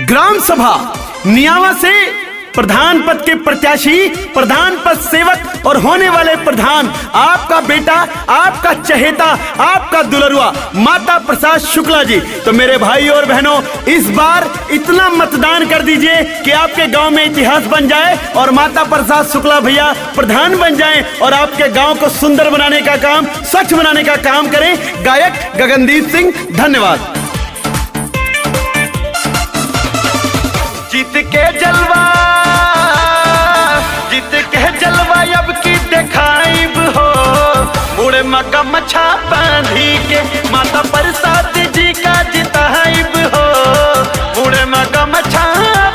Gram सभा नियावा से प्रधान पद के प्रत्याशी, प्रधान पद सेवक और होने वाले प्रधान, आपका बेटा, आपका चहेता, आपका दुलरुआ माता प्रसाद शुक्ला जी। तो मेरे भाई और बहनों, इस बार इतना मतदान कर दीजिए कि आपके गांव में इतिहास बन जाए और माता प्रसाद शुक्ला भैया प्रधान बन जाएं और आपके गांव को सुंदर बनाने का काम, स्वच्छ बनाने का काम करें। गायक गगनदीप सिंह, धन्यवाद। जीत के जलवा अब की देखाइब हो, उड़े मका मछा बांधी के माता प्रसाद जी का जिताइब हो, उड़े मका मछा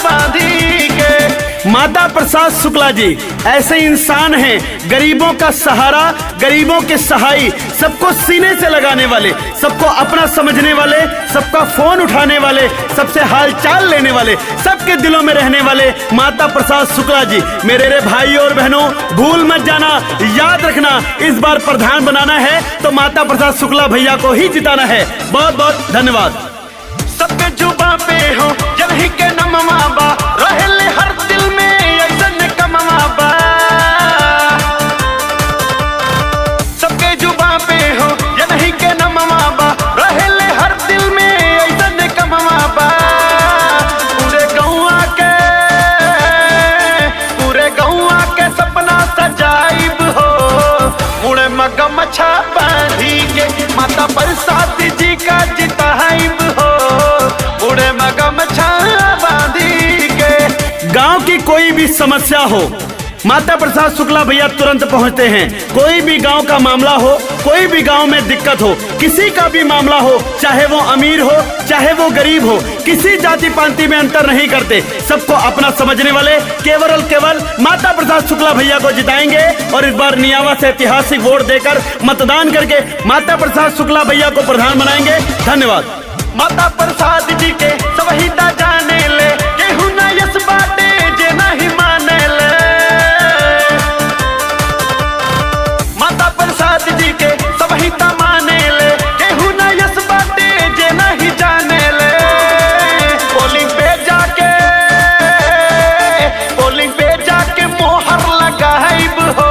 बांधी के। माता प्रसाद शुक्ला जी ऐसे इंसान हैं, गरीबों का सहारा, गरीबों के सहाई, सबको सीने से लगाने वाले, सबको अपना समझने वाले, सबका फोन उठाने वाले, सबसे हालचाल लेने वाले, सबके दिलों में रहने वाले माता प्रसाद शुक्ला जी। मेरे भाई और बहनों, भूल मत जाना, याद रखना, इस बार प्रधान बनाना है तो माता प्रसाद शुक्ला भैया को ही जिताना है। बहुत बहुत धन्यवाद। सबके जुबा पे हो यही के नमवा बा, रहले हर दिल में ऐसन कमवा बा। सबके जुबा पे हो यही के नमवा बा, रहले हर दिल में ऐसन कमवा बा। पूरे गौआ के सपना सजाइब हो, उड़े मगा मछा बांधी के माता प्रसाद जी का जिताइब हो, उड़े मगा मछा बांधी के। गांव की कोई भी समस्या हो, माता प्रसाद शुक्ला भैया तुरंत पहुंचते हैं। कोई भी गांव का मामला हो, कोई भी गांव में दिक्कत हो, किसी का भी मामला हो, चाहे वो अमीर हो चाहे वो गरीब हो, किसी जाति पांति में अंतर नहीं करते, सबको अपना समझने वाले केवल माता प्रसाद शुक्ला भैया को जिताएंगे। और इस बार नियावा से ऐतिहासिक वोट देकर मतदान करके माता प्रसाद शुक्ला भैया को प्रधान बनाएंगे। धन्यवाद। माता प्रसाद जी के सबही ता जाने ले, केहू ना यस बाटे जे नहीं माने ले। माता प्रसाद जी के सबही ता माने ले, केहू ना यस बाटे जे नहीं जाने ले। पोलिंग पे जाके मोहर लगाइब हो,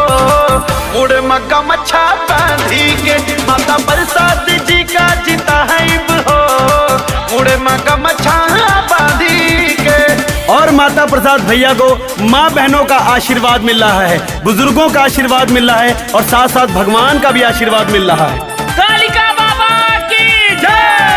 उड़े मगा मछा बांधी के माता प्रसाद जी का जिताइब हो, उड़े मगा मछा बांधी के। और माता प्रसाद भैया को माँ बहनों का आशीर्वाद मिल रहा है, बुजुर्गों का आशीर्वाद मिल रहा है और साथ साथ भगवान का भी आशीर्वाद मिल रहा है। कालिका बाबा की जय।